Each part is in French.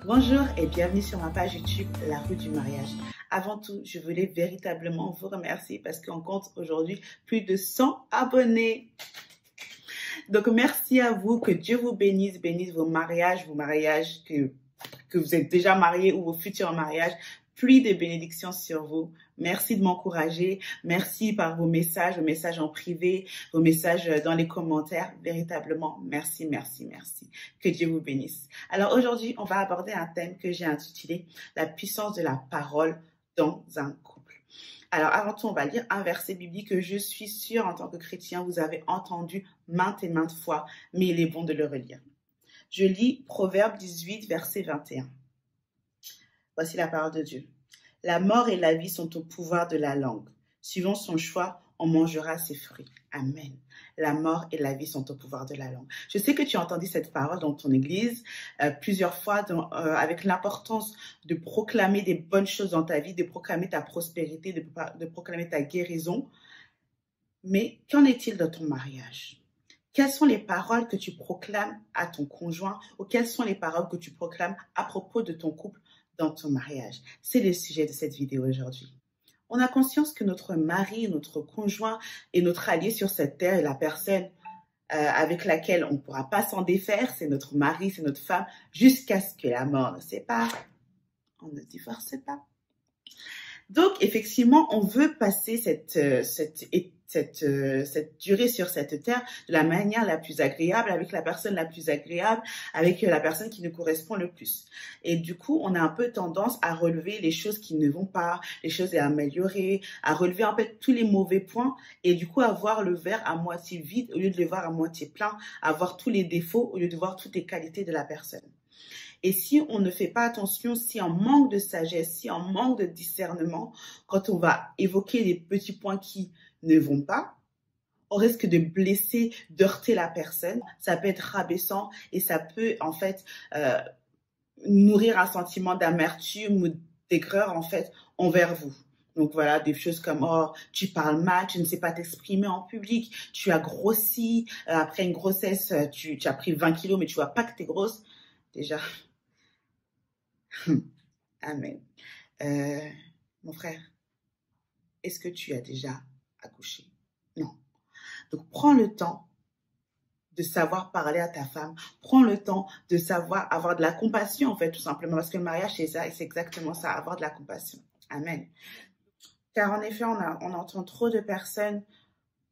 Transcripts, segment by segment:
Bonjour et bienvenue sur ma page YouTube La Route du Mariage. Avant tout, je voulais véritablement vous remercier parce qu'on compte aujourd'hui plus de 100 abonnés. Donc merci à vous, que Dieu vous bénisse, bénisse vos mariages que vous êtes déjà mariés ou vos futurs mariages. Pluie de bénédictions sur vous. Merci de m'encourager. Merci par vos messages en privé, vos messages dans les commentaires. Véritablement, merci, merci, merci. Que Dieu vous bénisse. Alors aujourd'hui, on va aborder un thème que j'ai intitulé « La puissance de la parole dans un couple ». Alors avant tout, on va lire un verset biblique que je suis sûre en tant que chrétien, vous avez entendu maintes et maintes fois, mais il est bon de le relire. Je lis Proverbe 18, verset 21. Voici la parole de Dieu. La mort et la vie sont au pouvoir de la langue. Suivant son choix, on mangera ses fruits. Amen. La mort et la vie sont au pouvoir de la langue. Je sais que tu as entendu cette parole dans ton église plusieurs fois avec l'importance de proclamer des bonnes choses dans ta vie, de proclamer ta prospérité, de proclamer ta guérison. Mais qu'en est-il de ton mariage? Quelles sont les paroles que tu proclames à ton conjoint ou quelles sont les paroles que tu proclames à propos de ton couple dans ton mariage? C'est le sujet de cette vidéo aujourd'hui. On a conscience que notre mari, notre conjoint est notre allié sur cette terre et la personne avec laquelle on ne pourra pas s'en défaire, c'est notre mari, c'est notre femme, jusqu'à ce que la mort nous sépare. On ne divorce pas. Donc, effectivement, on veut passer cette durée sur cette terre de la manière la plus agréable, avec la personne la plus agréable, avec la personne qui nous correspond le plus. Et du coup, on a un peu tendance à relever les choses qui ne vont pas, les choses à améliorer, à relever en fait tous les mauvais points et du coup à voir le verre à moitié vide au lieu de le voir à moitié plein, à voir tous les défauts au lieu de voir toutes les qualités de la personne. Et si on ne fait pas attention, si on manque de sagesse, si on manque de discernement, quand on va évoquer les petits points qui ne vont pas, on risque de blesser, d'heurter la personne. Ça peut être rabaissant et ça peut en fait nourrir un sentiment d'amertume ou d'aigreur en fait envers vous. Donc voilà, des choses comme « Oh, tu parles mal, tu ne sais pas t'exprimer en public, tu as grossi, après une grossesse, tu as pris 20 kilos mais tu vois pas que tu es grosse. » Déjà, amen. Mon frère, est-ce que tu as déjà accouché? Non. Donc, prends le temps de savoir parler à ta femme. Prends le temps de savoir avoir de la compassion, en fait, tout simplement. Parce que le mariage, c'est ça, et c'est exactement ça, avoir de la compassion. Amen. Car en effet, on entend trop de personnes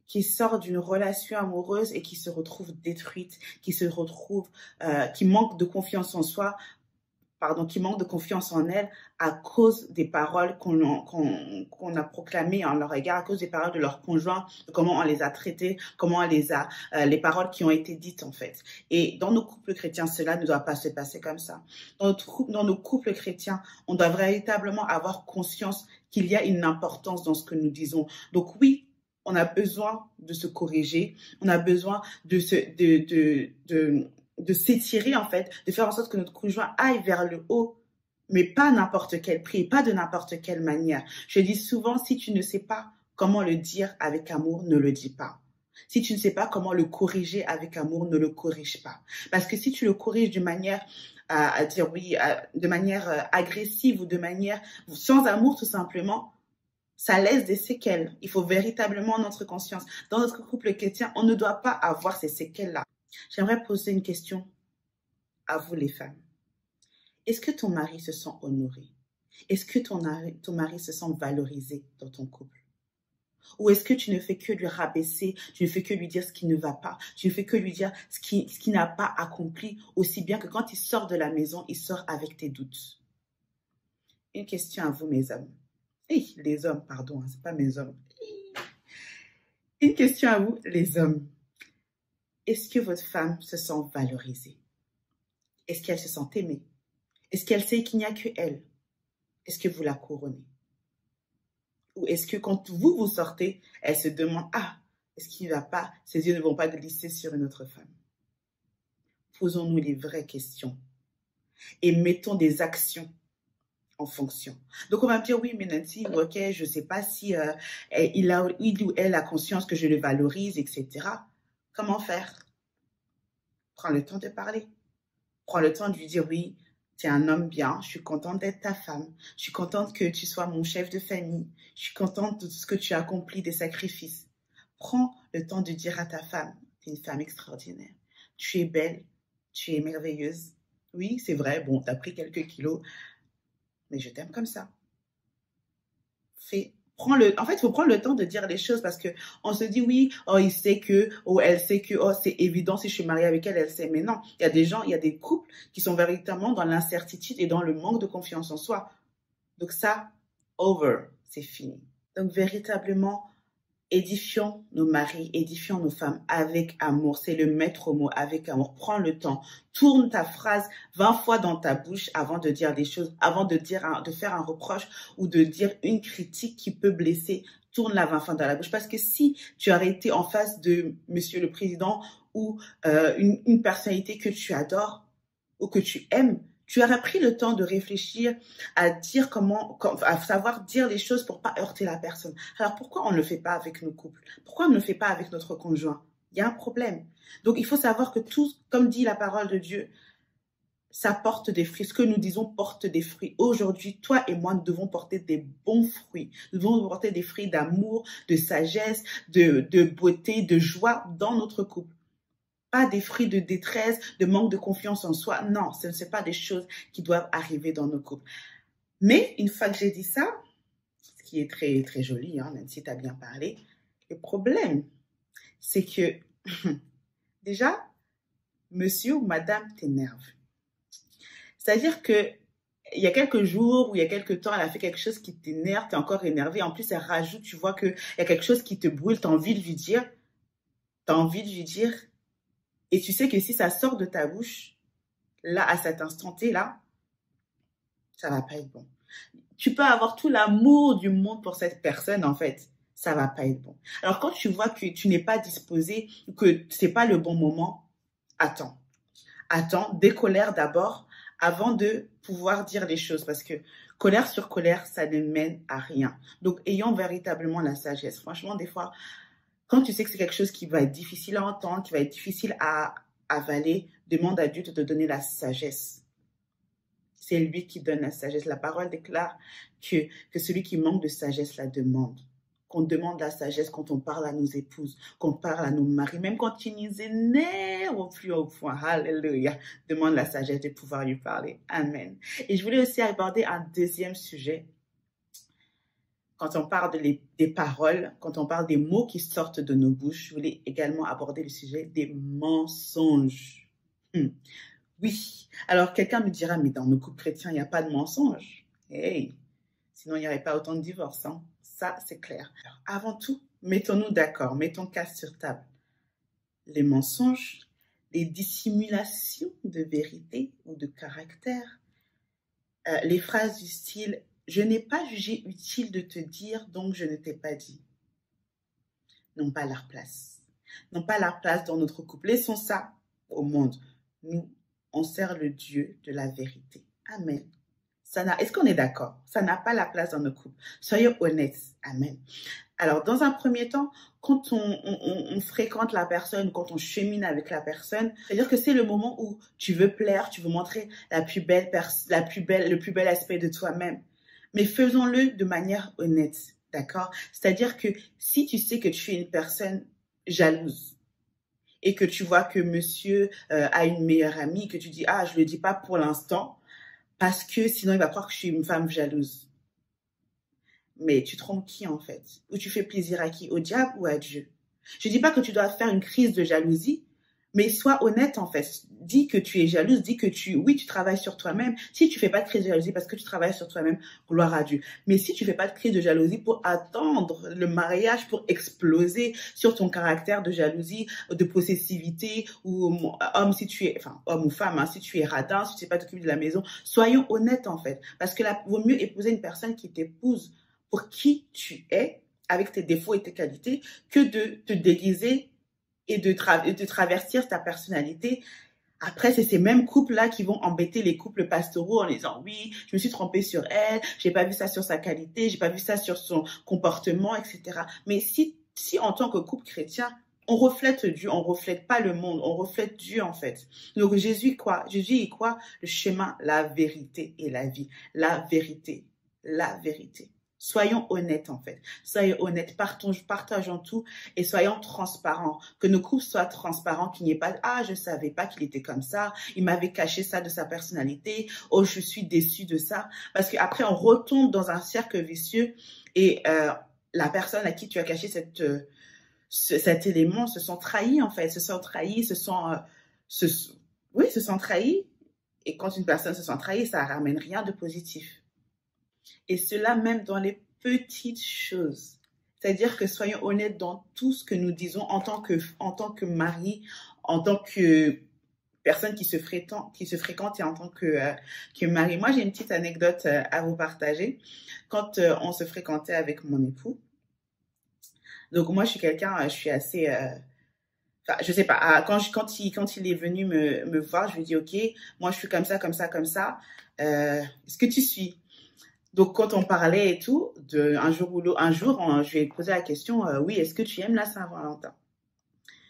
qui sortent d'une relation amoureuse et qui se retrouvent détruites, qui manquent de confiance en soi, qui manquent de confiance en elles à cause des paroles qu'on a proclamées en leur égard, à cause des paroles de leur conjoint, de comment on les a traitées, comment on les paroles qui ont été dites en fait. Et dans nos couples chrétiens, cela ne doit pas se passer comme ça. Dans nos couples chrétiens, on doit véritablement avoir conscience qu'il y a une importance dans ce que nous disons. Donc oui, on a besoin de se corriger, on a besoin de s'étirer en fait, de faire en sorte que notre conjoint aille vers le haut, mais pas à n'importe quel prix, pas de n'importe quelle manière. Je dis souvent, si tu ne sais pas comment le dire avec amour, ne le dis pas. Si tu ne sais pas comment le corriger avec amour, ne le corrige pas. Parce que si tu le corriges de manière de manière agressive ou de manière sans amour tout simplement, ça laisse des séquelles. Il faut véritablement notre conscience. Dans notre couple chrétien, on ne doit pas avoir ces séquelles-là. J'aimerais poser une question à vous les femmes. Est-ce que ton mari se sent honoré? Est-ce que ton mari se sent valorisé dans ton couple? Ou est-ce que tu ne fais que lui rabaisser, tu ne fais que lui dire ce qui ne va pas, tu ne fais que lui dire ce qui n'a pas accompli, aussi bien que quand il sort de la maison, il sort avec tes doutes? Une question à vous mes hommes. Les hommes, pardon, c'est pas mes hommes. Une question à vous les hommes. Est-ce que votre femme se sent valorisée? Est-ce qu'elle se sent aimée? Est-ce qu'elle sait qu'il n'y a que elle? Est-ce que vous la couronnez? Ou est-ce que quand vous sortez, elle se demande « Ah, est-ce qu'il ne va pas, ses yeux ne vont pas glisser sur une autre femme ?» Posons-nous les vraies questions et mettons des actions en fonction. Donc, on va me dire, oui, mais Nancy, ok, je ne sais pas si il ou elle a conscience que je le valorise, etc. Comment faire? Prends le temps de parler. Prends le temps de lui dire, oui, tu es un homme bien, je suis contente d'être ta femme, je suis contente que tu sois mon chef de famille, je suis contente de tout ce que tu as accompli, des sacrifices. Prends le temps de dire à ta femme, tu es une femme extraordinaire, tu es belle, tu es merveilleuse. Oui, c'est vrai, bon, tu as pris quelques kilos, mais je t'aime comme ça. En fait, il faut prendre le temps de dire les choses parce qu'on se dit oui, oh, il sait que, oh, elle sait que, oh, c'est évident si je suis mariée avec elle, elle sait. Mais non, il y a des gens, il y a des couples qui sont véritablement dans l'incertitude et dans le manque de confiance en soi. Donc ça, over, c'est fini. Donc véritablement, édifions nos maris, édifions nos femmes avec amour. C'est le maître mot, avec amour. Prends le temps. Tourne ta phrase 20 fois dans ta bouche avant de dire des choses, avant de faire un reproche ou de dire une critique qui peut blesser. Tourne-la 20 fois dans la bouche. Parce que si tu as été en face de Monsieur le Président ou une personnalité que tu adores ou que tu aimes, tu auras pris le temps de réfléchir à dire à savoir dire les choses pour pas heurter la personne. Alors pourquoi on ne le fait pas avec nos couples? Pourquoi on ne le fait pas avec notre conjoint? Il y a un problème. Donc il faut savoir que tout, comme dit la parole de Dieu, ça porte des fruits. Ce que nous disons porte des fruits. Aujourd'hui, toi et moi, nous devons porter des bons fruits. Nous devons porter des fruits d'amour, de sagesse, de beauté, de joie dans notre couple. Pas des fruits de détresse, de manque de confiance en soi. Non, ce ne sont pas des choses qui doivent arriver dans nos couples. Mais une fois que j'ai dit ça, ce qui est très, très joli, hein, même si tu as bien parlé, le problème, c'est que déjà, monsieur ou madame t'énerve. C'est-à-dire que il y a quelques jours ou il y a quelques temps, elle a fait quelque chose qui t'énerve, tu es encore énervé. En plus, elle rajoute, tu vois qu'il y a quelque chose qui te brûle, tu as envie de lui dire. Et tu sais que si ça sort de ta bouche, là, à cet instant T-là, ça va pas être bon. Tu peux avoir tout l'amour du monde pour cette personne, en fait. Ça va pas être bon. Alors, quand tu vois que tu n'es pas disposé, que c'est pas le bon moment, attends. Attends, décolère d'abord avant de pouvoir dire les choses. Parce que colère sur colère, ça ne mène à rien. Donc, ayons véritablement la sagesse. Franchement, des fois, quand tu sais que c'est quelque chose qui va être difficile à entendre, qui va être difficile à avaler, demande à Dieu de te donner la sagesse. C'est lui qui donne la sagesse. La parole déclare que celui qui manque de sagesse la demande. Qu'on demande la sagesse quand on parle à nos épouses, qu'on parle à nos maris, même quand ils nous énervent au plus haut point. Alléluia. Demande la sagesse de pouvoir lui parler. Amen. Et je voulais aussi aborder un deuxième sujet. Quand on parle des paroles, quand on parle des mots qui sortent de nos bouches, je voulais également aborder le sujet des mensonges. Oui. Alors, quelqu'un me dira, mais dans nos couples chrétiens, il n'y a pas de mensonges. Hey, sinon, il n'y aurait pas autant de divorces. Hein. Ça, c'est clair. Alors, avant tout, mettons-nous d'accord, mettons cas sur table. Les mensonges, les dissimulations de vérité ou de caractère, les phrases du style « Je n'ai pas jugé utile de te dire, donc je ne t'ai pas dit » n'ont pas leur place. N'ont pas leur place dans notre couple. Laissons ça au monde. Nous, on sert le Dieu de la vérité. Amen. Est-ce qu'on est d'accord? Ça n'a pas la place dans nos couples. Soyons honnêtes. Amen. Alors, dans un premier temps, quand on fréquente la personne, quand on chemine avec la personne, c'est-à-dire que c'est le moment où tu veux plaire, tu veux montrer le plus bel aspect de toi-même. Mais faisons-le de manière honnête, d'accord? C'est-à-dire que si tu sais que tu es une personne jalouse et que tu vois que monsieur a une meilleure amie, que tu dis « Ah, je ne le dis pas pour l'instant parce que sinon il va croire que je suis une femme jalouse. » Mais tu trompes qui en fait? Ou tu fais plaisir à qui? Au diable ou à Dieu? Je ne dis pas que tu dois faire une crise de jalousie, mais sois honnête en fait. Dis que tu es jalouse, dis que oui, tu travailles sur toi-même. Si tu ne fais pas de crise de jalousie parce que tu travailles sur toi-même, gloire à Dieu. Mais si tu ne fais pas de crise de jalousie pour attendre le mariage, pour exploser sur ton caractère de jalousie, de possessivité, ou homme ou femme, hein, si tu es radin, si tu ne sais pas t'occuper de la maison, soyons honnêtes en fait. Parce que vaut mieux épouser une personne qui t'épouse pour qui tu es, avec tes défauts et tes qualités, que de te déguiser et de traverser ta personnalité. Après, c'est ces mêmes couples-là qui vont embêter les couples pastoraux en disant « Oui, je me suis trompée sur elle, j'ai pas vu ça sur sa qualité, j'ai pas vu ça sur son comportement, etc. » Mais si en tant que couple chrétien, on reflète Dieu, on reflète pas le monde, on reflète Dieu en fait. Donc Jésus quoi? Jésus est quoi? Le chemin, la vérité et la vie. La vérité, la vérité. Soyons honnêtes en fait. Soyons honnêtes, partageons tout et soyons transparents. Que nos couples soient transparents, qu'il n'y ait pas « Ah, je savais pas qu'il était comme ça, il m'avait caché ça de sa personnalité, oh, je suis déçue de ça. » Parce qu'après, on retombe dans un cercle vicieux et la personne à qui tu as caché cet élément se sent trahis en fait, se sent trahis, se sent trahis. Et quand une personne se sent trahie, ça ramène rien de positif. Et cela même dans les petites choses. C'est-à-dire que soyons honnêtes dans tout ce que nous disons en tant que mari, en tant que personne qui se fréquente et en tant que mari. Moi, j'ai une petite anecdote à vous partager. Quand on se fréquentait avec mon époux, donc moi, je suis quelqu'un, je suis assez... Enfin, je sais pas, quand il est venu me voir, je lui ai dit, OK, moi, je suis comme ça, comme ça, comme ça. Est-ce que tu suis? Donc, quand on parlait et tout, un jour, je lui ai posé la question, oui, est-ce que tu aimes la Saint-Valentin?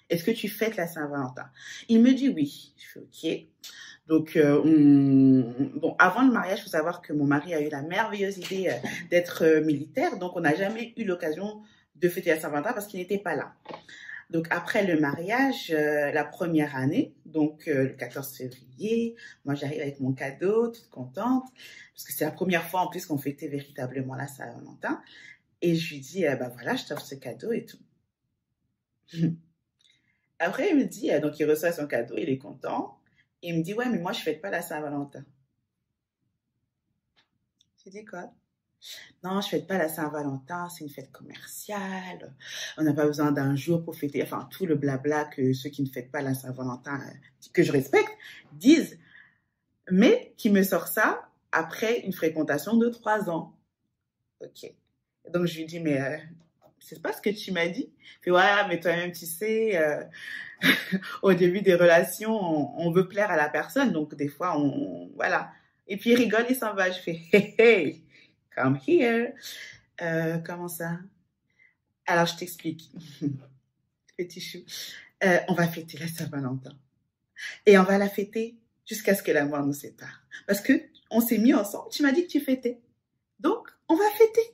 Est-ce que tu fêtes la Saint-Valentin? Il me dit oui. Je fais OK. Donc, bon, avant le mariage, il faut savoir que mon mari a eu la merveilleuse idée d'être militaire. Donc, on n'a jamais eu l'occasion de fêter la Saint-Valentin parce qu'il n'était pas là. Donc, après le mariage, la première année, donc le 14 février, moi, j'arrive avec mon cadeau, toute contente, parce que c'est la première fois en plus qu'on fêtait véritablement la Saint-Valentin. Et je lui dis, bah voilà, je t'offre ce cadeau et tout. Après, il me dit, donc il reçoit son cadeau, il est content. Il me dit, ouais, mais moi, je ne fête pas la Saint-Valentin. J'ai dit quoi? Non, je ne fête pas la Saint-Valentin, c'est une fête commerciale. On n'a pas besoin d'un jour pour fêter, enfin, tout le blabla que ceux qui ne fêtent pas la Saint-Valentin, que je respecte, disent. Mais qui me sort ça après une fréquentation de 3 ans. OK. Donc, je lui dis, mais c'est pas ce que tu m'as dit? Il fait, ouais, mais toi-même, tu sais, au début des relations, on veut plaire à la personne. Donc, des fois, voilà. Et puis, il rigole, il s'en va. Je fais, hey, hey. Come here. Comment ça? Alors, je t'explique. Petit chou. On va fêter la Saint-Valentin. Et on va la fêter jusqu'à ce que la mort nous sépare. Parce que on s'est mis ensemble. Tu m'as dit que tu fêtais. Donc, on va fêter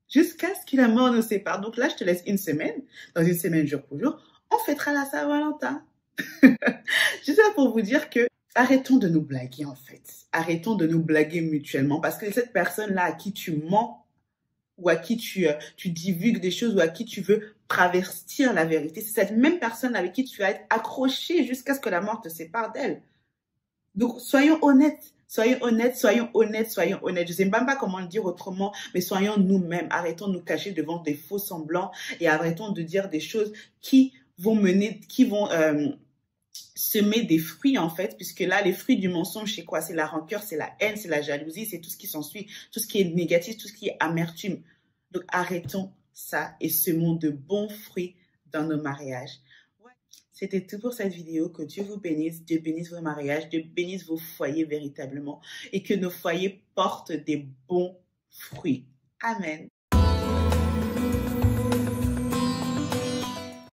jusqu'à ce que la mort nous sépare. Donc là, je te laisse une semaine. Dans une semaine, jour pour jour, on fêtera la Saint-Valentin. Juste ça pour vous dire que arrêtons de nous blaguer en fait. Arrêtons de nous blaguer mutuellement parce que cette personne-là à qui tu mens ou à qui tu divulgues des choses ou à qui tu veux travestir la vérité, c'est cette même personne avec qui tu vas être accroché jusqu'à ce que la mort te sépare d'elle. Donc, soyons honnêtes. Soyons honnêtes, soyons honnêtes, soyons honnêtes. Je ne sais même pas comment le dire autrement, mais soyons nous-mêmes. Arrêtons de nous cacher devant des faux semblants et arrêtons de dire des choses qui vont semer des fruits en fait, puisque là, les fruits du mensonge, c'est quoi? C'est la rancœur, c'est la haine, c'est la jalousie, c'est tout ce qui s'ensuit, tout ce qui est négatif, tout ce qui est amertume. Donc, arrêtons ça et semons de bons fruits dans nos mariages. C'était tout pour cette vidéo. Que Dieu vous bénisse, Dieu bénisse vos mariages, Dieu bénisse vos foyers véritablement et que nos foyers portent des bons fruits. Amen.